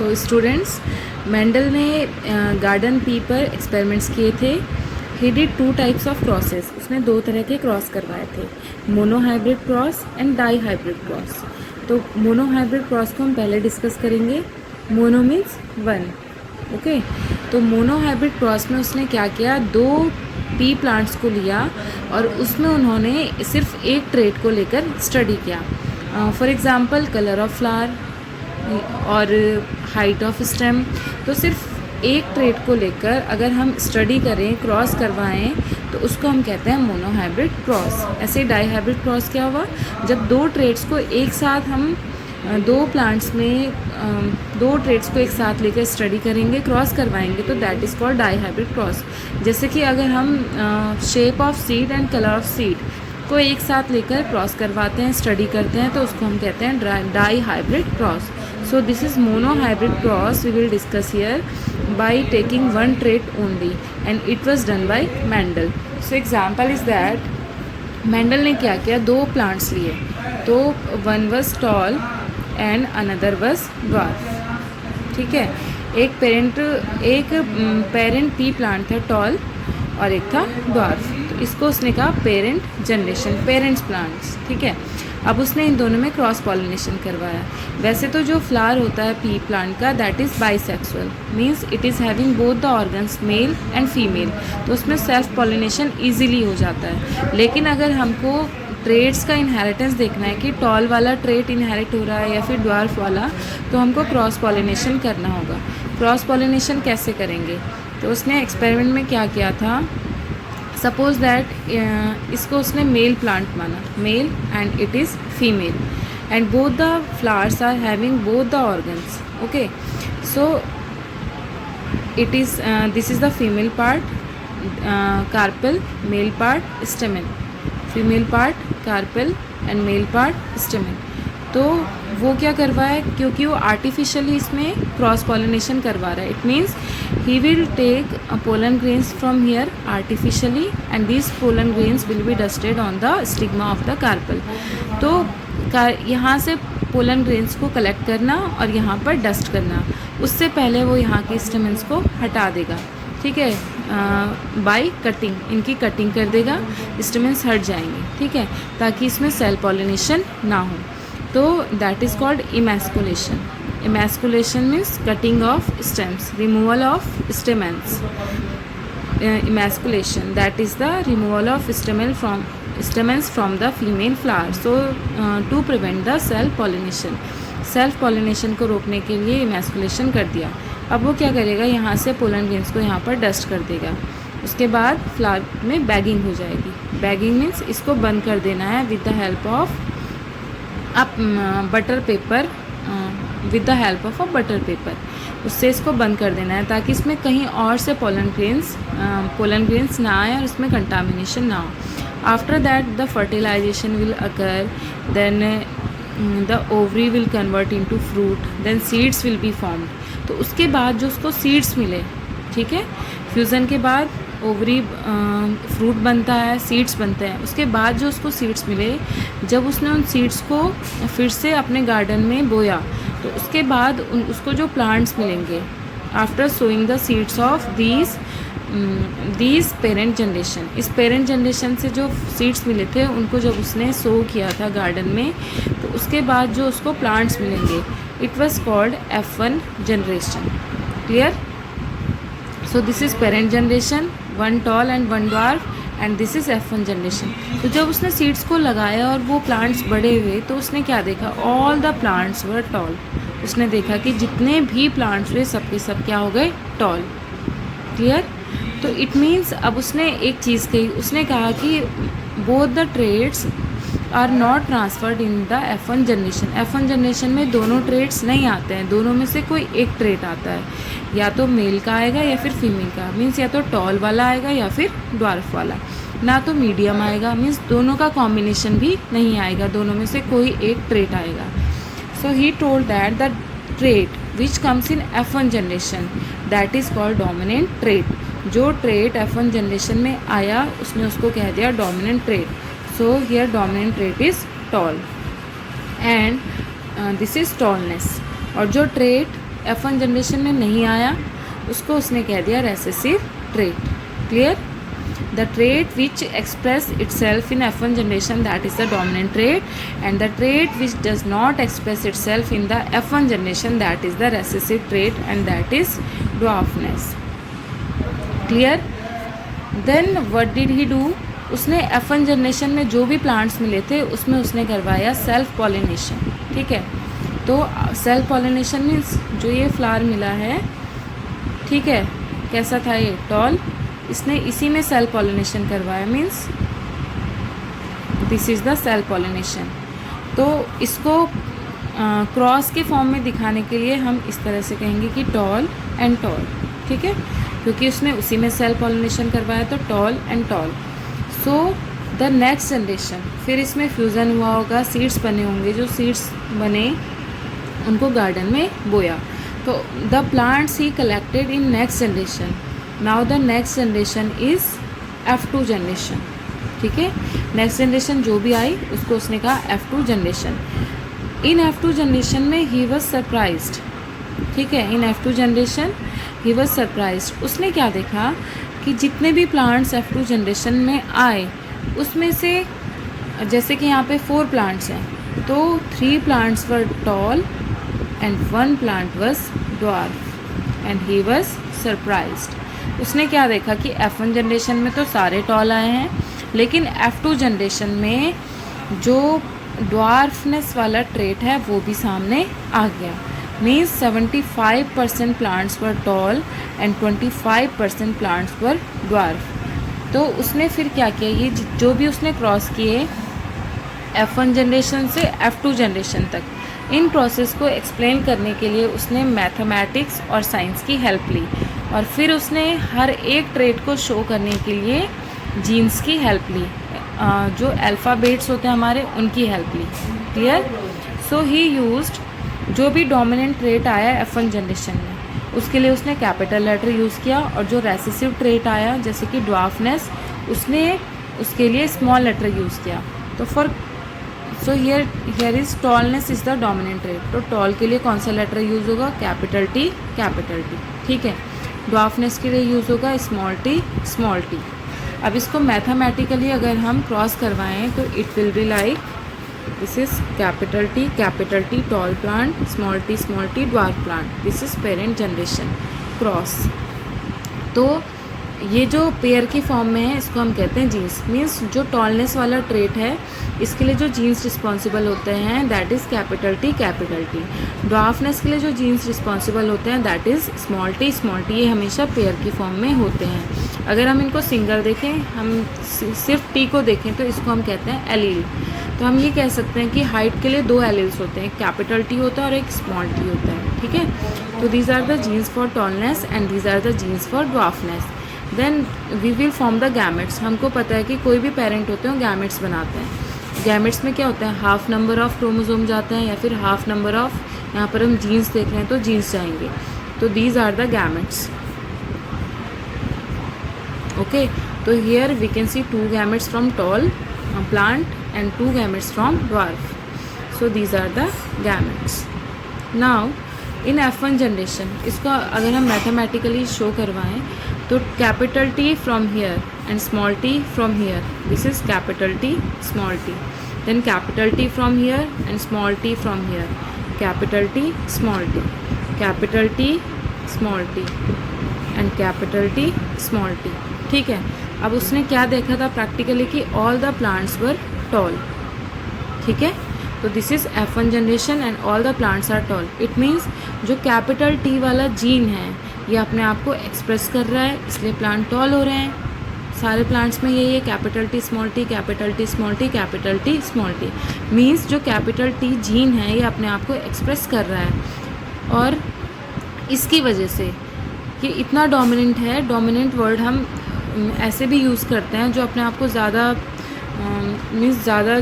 सो students, Mendel ने garden pea पर experiments किए थे। He did 2 types of crosses. उसने 2 तरह के क्रॉस करवाए थे, monohybrid cross and dihybrid cross. तो मोनोहाइब्रिड क्रॉस को हम पहले डिस्कस करेंगे। Mono means 1, okay. तो मोनोहाइब्रिड क्रॉस में उसने क्या किया, 2 पी प्लांट्स को लिया और उसमें उन्होंने सिर्फ एक ट्रेट को लेकर स्टडी किया। For example colour of flower और हाइट ऑफ स्टेम। तो सिर्फ एक ट्रेट को लेकर अगर हम स्टडी करें, क्रॉस करवाएं, तो उसको हम कहते हैं मोनोहाइब्रिड क्रॉस। ऐसे डाई हाइब्रिड क्रॉस क्या हुआ, जब 2 ट्रेट्स को एक साथ हम 2 प्लांट्स में 2 ट्रेट्स को एक साथ लेकर स्टडी करेंगे, क्रॉस करवाएंगे, तो that is called dihybrid cross. जैसे कि अगर हम shape of seed and colour of seed को एक साथ लेकर क्रॉस करवाते हैं, स्टडी करते हैं, तो उसको हम कहते हैं dihybrid cross. So this is monohybrid cross we will discuss here by taking 1 trait only and it was done by Mendel. So example is that Mendel ने क्या किया, 2 प्लांट्स लिए, तो one was tall and another was dwarf. ठीक है, एक parent P plant था toll और एक था ड्वार्फ। तो इसको उसने कहा पेरेंट जनरेशन, पेरेंट्स प्लांट्स। ठीक है, अब उसने इन दोनों में क्रॉस पॉलिनेशन करवाया। वैसे तो जो फ्लावर होता है पी प्लांट का, that is bisexual, means it is having both the organs male and female, तो उसमें सेल्फ पॉलिनेशन ईजिली हो जाता है। लेकिन अगर हमको ट्रेट्स का इनहेरिटेंस देखना है कि टॉल वाला ट्रेट इनहेरिट हो रहा है या फिर ड्वार्फ वाला, तो हमको क्रॉस पॉलिनेशन करना होगा। क्रॉस पॉलिनेशन कैसे करेंगे, तो उसने एक्सपेरिमेंट में क्या किया था, सपोज दैट इसको उसने मेल प्लांट माना, male and it is female and both the flowers are having both the organs, okay. So it is this is the female part carpel, male part stamen, female part carpel and male part stamen. तो वो क्या करवा है, क्योंकि वो artificially इसमें cross pollination करवा रहा है, it means he will take pollen grains from here artificially and this pollen grains will be dusted on the stigma of the carpel. तो यहाँ से पोलन ग्रेन्स को कलेक्ट करना और यहाँ पर डस्ट करना, उससे पहले वो यहाँ के स्टेमेंस को हटा देगा। ठीक है, बाय कटिंग, इनकी कटिंग कर देगा, स्टेमेंस हट जाएंगे। ठीक है, ताकि इसमें सेल पॉलिनेशन ना हो। तो that is called emasculation. Emasculation means cutting of stems, removal of stamens. Emasculation that is the removal of stamens from the female flower, so to prevent the self pollination। Self pollination को रोकने के लिए emasculation कर दिया। अब वो क्या करेगा, यहाँ से पोलन ग्रेन्स को यहाँ पर डस्ट कर देगा। उसके बाद फ्लावर में बैगिंग हो जाएगी। बैगिंग मीन्स इसको बंद कर देना है with the help of butter paper, with the help of a butter paper, उससे इसको बंद कर देना है ताकि इसमें कहीं और से पोलन ग्रेन्स ना आए और इसमें कंटामिनेशन ना हो। After that the fertilization will occur, then the ovary will convert into fruit, then seeds will be formed. तो उसके बाद जो उसको सीड्स मिले, ठीक है, फ्यूज़न के बाद ओवरी फ्रूट बनता है, सीड्स बनते हैं। उसके बाद जो उसको सीड्स मिले, जब उसने उन सीड्स को फिर से अपने गार्डन में बोया, तो उसके बाद उसको जो प्लांट्स मिलेंगे after sowing the seeds of these parent generation, इस पेरेंट जनरेशन से जो सीड्स मिले थे उनको जब उसने सो किया था गार्डन में, तो उसके बाद जो उसको प्लांट्स मिलेंगे, it was called F1 generation. Clear? So this is parent generation, 1 toll and 1 dwarf and this is F1 generation. तो जब उसने सीड्स को लगाया और वो प्लांट्स बड़े हुए, तो उसने क्या देखा, all the plants were toll. उसने देखा कि जितने भी प्लांट्स हुए सब के सब क्या हो गए, टॉल। क्लियर? तो इट मीन्स अब उसने एक चीज़ कही, उसने कहा कि both the traits are not transferred in the F1 generation. F1 generation में दोनों ट्रेड्स नहीं आते हैं, दोनों में से कोई एक ट्रेड आता है, या तो मेल का आएगा या फिर फीमेल का, मीन्स या तो टॉल वाला आएगा या फिर ड्वार्फ वाला, ना तो मीडियम आएगा, मीन्स दोनों का कॉम्बिनेशन भी नहीं आएगा, दोनों में से कोई एक ट्रेड आएगा। So he told that the trait which comes in F1 generation that is called dominant trait. जो ट्रेड F1 जनरेशन में आया उसने उसको कह दिया dominant trait. So here dominant trait is tall and this is tallness. और जो trait F1 generation में नहीं आया, उसको उसने कह दिया recessive trait. Clear? The trait which express itself in F1 generation, that is the dominant trait, and the trait which does not express itself in the F1 generation, that is the recessive trait, and that is dwarfness. Clear? Then what did he do? उसने F1 generation में जो भी plants मिले थे उसमें उसने करवाया self pollination. ठीक है, तो सेल्फ पॉलिनेशन मीन्स जो ये फ्लावर मिला है, ठीक है, कैसा था ये, टॉल, इसने इसी में सेल्फ पॉलिनेशन करवाया, means this is the self pollination. तो इसको क्रॉस के फॉर्म में दिखाने के लिए हम इस तरह से कहेंगे कि टॉल एंड टॉल। ठीक है, क्योंकि उसने उसी में सेल्फ पॉलिनेशन करवाया, तो tall and tall. So the next generation, फिर इसमें फ्यूज़न हुआ होगा, सीड्स बने होंगे, जो सीड्स बने उनको गार्डन में बोया, तो the plants he collected in next generation. Now the next generation is F2 generation. ठीक है, नेक्स्ट जनरेशन जो भी आई उसको उसने कहा F2 जनरेशन। इन F2 जनरेशन में ही वॉज सरप्राइज्ड। ठीक है, इन F2 generation he was surprised. उसने क्या देखा कि जितने भी प्लांट्स F2 जनरेशन में आए उसमें से, जैसे कि यहाँ पे 4 प्लांट्स हैं, तो 3 plants were toll and 1 plant was dwarf and he was surprised. उसने क्या देखा कि F1 जनरेशन में तो सारे टॉल आए हैं, लेकिन F2 जनरेशन में जो ड्वार्फनेस वाला ट्रेट है वो भी सामने आ गया। Means 75% plants were tall and 25% plants were dwarf. तो उसने फिर क्या किया, ये जो भी उसने क्रॉस किए F1 जनरेशन से F2 जनरेशन तक, इन प्रोसेस को एक्सप्लेन करने के लिए उसने मैथमेटिक्स और साइंस की हेल्प ली, और फिर उसने हर एक ट्रेट को शो करने के लिए जीन्स की हेल्प ली, जो अल्फ़ाबेट्स होते हैं हमारे उनकी हेल्प ली। क्लियर? सो ही यूज्ड, जो भी डोमिनेंट ट्रेट आया F1 जनरेशन में उसके लिए उसने कैपिटल लेटर यूज़ किया, और जो रेसेसिव ट्रेट आया जैसे कि ड्वार्फनेस, उसने उसके लिए स्मॉल लेटर यूज़ किया। तो so here is tallness is the dominant trait, तो टॉल के लिए कौन सा लेटर यूज़ होगा, कैपिटल टी, कैपिटल टी। ठीक है, ड्वार्फनेस के लिए यूज़ होगा स्मॉल टी, स्मॉल टी। अब इसको मैथमेटिकली अगर हम क्रॉस करवाएं तो it will be like, this is capital T tall plant, small T dwarf plant, this is parent generation cross. तो ये जो पेयर की फॉर्म में है इसको हम कहते हैं जीन्स। मीन्स जो टॉलनेस वाला ट्रेट है इसके लिए जो जीन्स रिस्पॉन्सिबल होते हैं that is capital T. Dwarfness के लिए जो जीन्स रिस्पॉन्सिबल होते हैं दैट इज़ स्मॉल टी। ये हमेशा पेयर की फॉर्म में होते हैं। अगर हम इनको सिंगल देखें, हम सिर्फ टी को देखें, तो इसको हम कहते हैं एलील। तो हम ये कह सकते हैं कि हाइट के लिए 2 एलील्स होते हैं, एक कैपिटल टी होता है और एक स्मॉल टी होता है। ठीक है, तो these are the genes for tallness and these are the genes for dwarfness. Then we will form the gametes. हमको पता है कि कोई भी पेरेंट होते हैं गैमेट्स बनाते हैं। गैमेट्स में क्या होता है, हाफ नंबर ऑफ क्रोमोसोम जाते हैं या फिर हाफ नंबर ऑफ, यहाँ पर हम जीन्स देख रहे हैं तो जीन्स जाएंगे। तो these are the gametes. Okay, तो here we can see 2 gametes from tall plant and 2 gametes from dwarf. So these are the gametes. Now in F1 generation, इसको अगर हम मैथमेटिकली शो करवाएं तो capital T from here and small t from here, this is capital T, small t. Then capital T from here and small t from here, capital T, small t, capital T, small t and capital T, small t. ठीक है, अब उसने क्या देखा था practically कि all the plants were tall. ठीक है, तो this is F1 generation and all the plants are tall. It means जो कैपिटल टी वाला जीन है ये अपने आप को एक्सप्रेस कर रहा है, इसलिए प्लांट टॉल हो रहे हैं। सारे प्लांट्स में यही है, capital T small T, capital T small T, capital T small T. Means जो कैपिटल टी जीन है ये अपने आप को एक्सप्रेस कर रहा है, और इसकी वजह से ये इतना डोमिनेंट है। डोमिनेंट वर्ड हम ऐसे भी यूज़ करते हैं जो अपने आप को ज़्यादा मीन्स ज़्यादा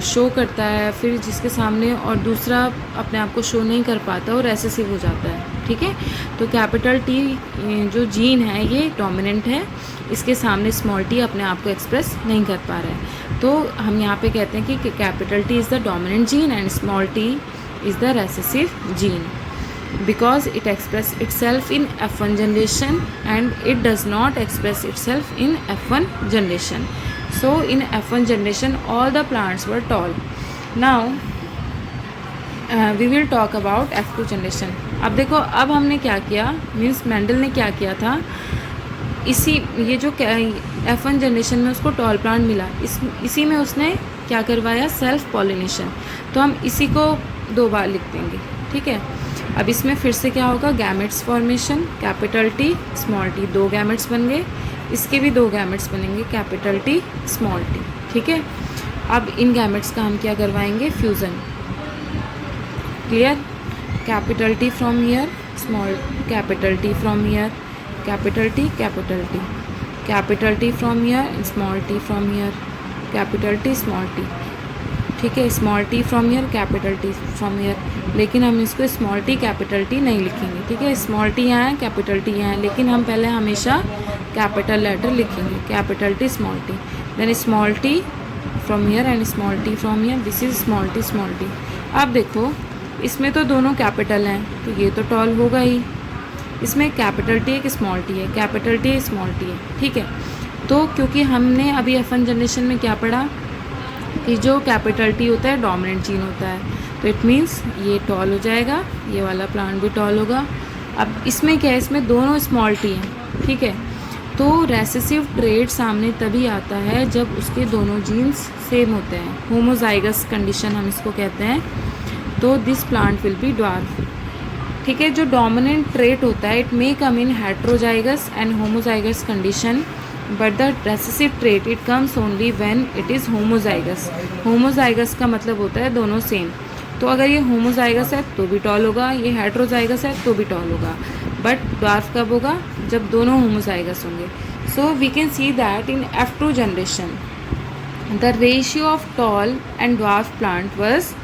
शो करता है, फिर जिसके सामने और दूसरा अपने आप को शो नहीं कर पाता और रेसेसिव हो जाता है। ठीक है, तो कैपिटल टी जो जीन है ये डोमिनेंट है, इसके सामने स्मॉल टी अपने आप को एक्सप्रेस नहीं कर पा रहा है। तो हम यहाँ पे कहते हैं कि capital T is the dominant gene and small T is the recessive gene. because it express itself in F1 generation and it does not express itself in F1 generation. So in F1 generation all the plants were tall. Now we will talk about F2 generation. अब देखो, अब हमने क्या किया, means Mendel ने क्या किया था, ये जो F1 जनरेशन में उसको टॉल प्लांट मिला, इसी में उसने क्या करवाया, सेल्फ पॉलिनेशन. तो हम इसी को 2 बार लिख देंगे, ठीक है. अब इसमें फिर से क्या होगा, gametes formation, capital T small T, 2 gametes बन गए, इसके भी 2 गैमेट्स बनेंगे, कैपिटल टी स्मॉल टी, ठीक है. अब इन गैमेट्स का हम क्या करवाएंगे, fusion. Clear. Capital T from here, small capital T from here, capital T capital T, capital T from here, small T from here, capital T small T, ठीक है. Small T from here, capital T from here. लेकिन हम इसको small T capital T नहीं लिखेंगे, ठीक है. Small T यहाँ है, कैपिटल टी यहाँ है, लेकिन हम पहले हमेशा कैपिटल लेटर लिखेंगे, capital T small T, then small T from here and small T from here, this is small T small T. अब देखो, इसमें तो दोनों कैपिटल हैं, तो ये तो टॉल होगा ही. इसमें कैपिटल टी एक स्मॉल टी है, कैपिटल टी स्मॉल टी है, ठीक है. तो क्योंकि हमने अभी F1 जनरेशन में क्या पढ़ा कि जो कैपिटल टी होता है डोमिनेंट जीन होता है, तो इट मीन्स ये टॉल हो जाएगा, ये वाला प्लांट भी टॉल होगा. अब इसमें क्या है, इसमें दोनों स्मॉल टी हैं, ठीक है. तो रेसेसिव ट्रेट सामने तभी आता है जब उसके दोनों जीन्स सेम होते हैं, होमोजाइगस कंडीशन हम इसको कहते हैं. तो this plant will be dwarf, ठीक है. जो डोमिनेंट ट्रेट होता है, it may come in heterozygous and homozygous condition, but the recessive trait it comes only when it is homozygous. Homozygous का मतलब होता है दोनों सेम. तो अगर ये होमोजाइगस है तो भी टॉल होगा, ये हेट्रोजाइगस है तो भी टॉल होगा, बट ड्वार्फ कब होगा, जब दोनों होमोजाइगस होंगे. So we can see that in F2 generation the ratio of tall and dwarf plant was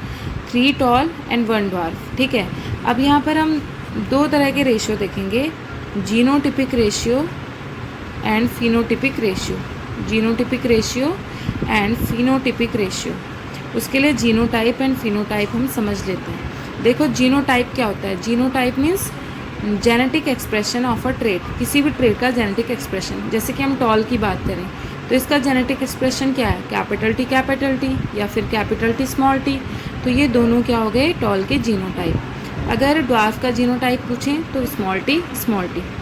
3 tall and 1 dwarf, ठीक है. अब यहाँ पर हम 2 तरह के रेशियो देखेंगे, genotypic ratio and phenotypic ratio, genotypic ratio and phenotypic ratio. उसके लिए जीनोटाइप एंड फिनोटाइप हम समझ लेते हैं. देखो, जीनोटाइप क्या होता है, genotype means genetic expression of a trait, किसी भी ट्रेट का जेनेटिक एक्सप्रेशन. जैसे कि हम टॉल की बात करें तो इसका जेनेटिक एक्सप्रेशन क्या है, कैपिटल टी या फिर कैपिटल टी स्मॉल टी. तो ये दोनों क्या हो गए, टॉल के जीनोटाइप. अगर ड्वार्फ का जीनोटाइप पूछें तो स्मॉल टी,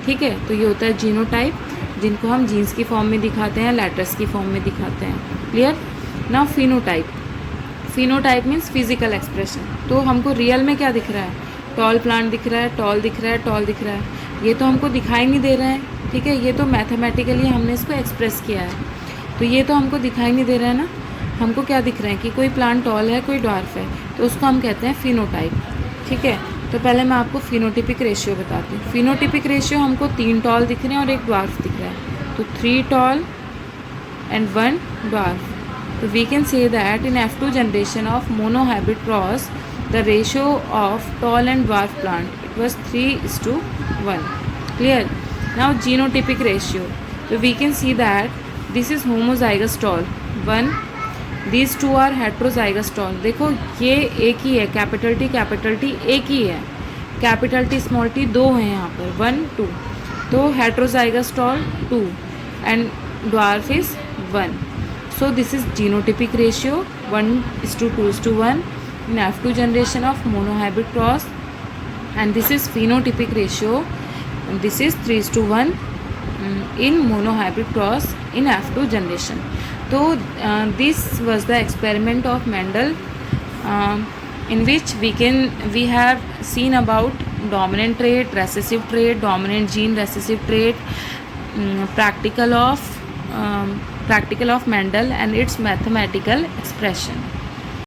ठीक है. तो ये होता है जीनोटाइप, जिनको हम जीन्स की फॉर्म में दिखाते हैं, लेटर्स की फॉर्म में दिखाते हैं. Clear. Now phenotype, phenotype means physical expression. तो हमको रियल में क्या दिख रहा है, टॉल प्लांट दिख रहा है, टॉल दिख रहा है, टॉल दिख रहा है. ये तो हमको दिखाई नहीं दे रहा है, ठीक है. ये तो मैथमेटिकली हमने इसको एक्सप्रेस किया है, तो ये तो हमको दिखाई नहीं दे रहा है ना. हमको क्या दिख रहा है कि कोई प्लांट टॉल है, कोई ड्वार्फ है, तो उसको हम कहते हैं फिनोटाइप, ठीक है. तो पहले मैं आपको फिनोटिपिक रेशियो बताती हूँ. फिनोटिपिक रेशियो हमको 3 टॉल दिख रहे हैं और 1 ड्वार्फ दिख रहा है, तो 3 tall and 1 dwarf. So we can say that in F2 generation of monohybrid cross, the ratio of tall and dwarf plant it was 3:1. Clear. Now genotypic ratio. So we can see that this is homozygous tall 1. These two are heterozygous tall. देखो ये एक ही है, capital T एक ही है, capital T small T 2 हैं यहाँ पर, 1 2. तो heterozygous tall 2 and dwarf is 1. So this is genotypic ratio 1:2:1 in F2 generation of monohybrid cross, and this is phenotypic ratio, and this is 3:1 in monohybrid cross in F2 generation. So this was the experiment of Mendel, in which we have seen about dominant trait, recessive trait, dominant gene, recessive trait, practical of Mendel and its mathematical expression.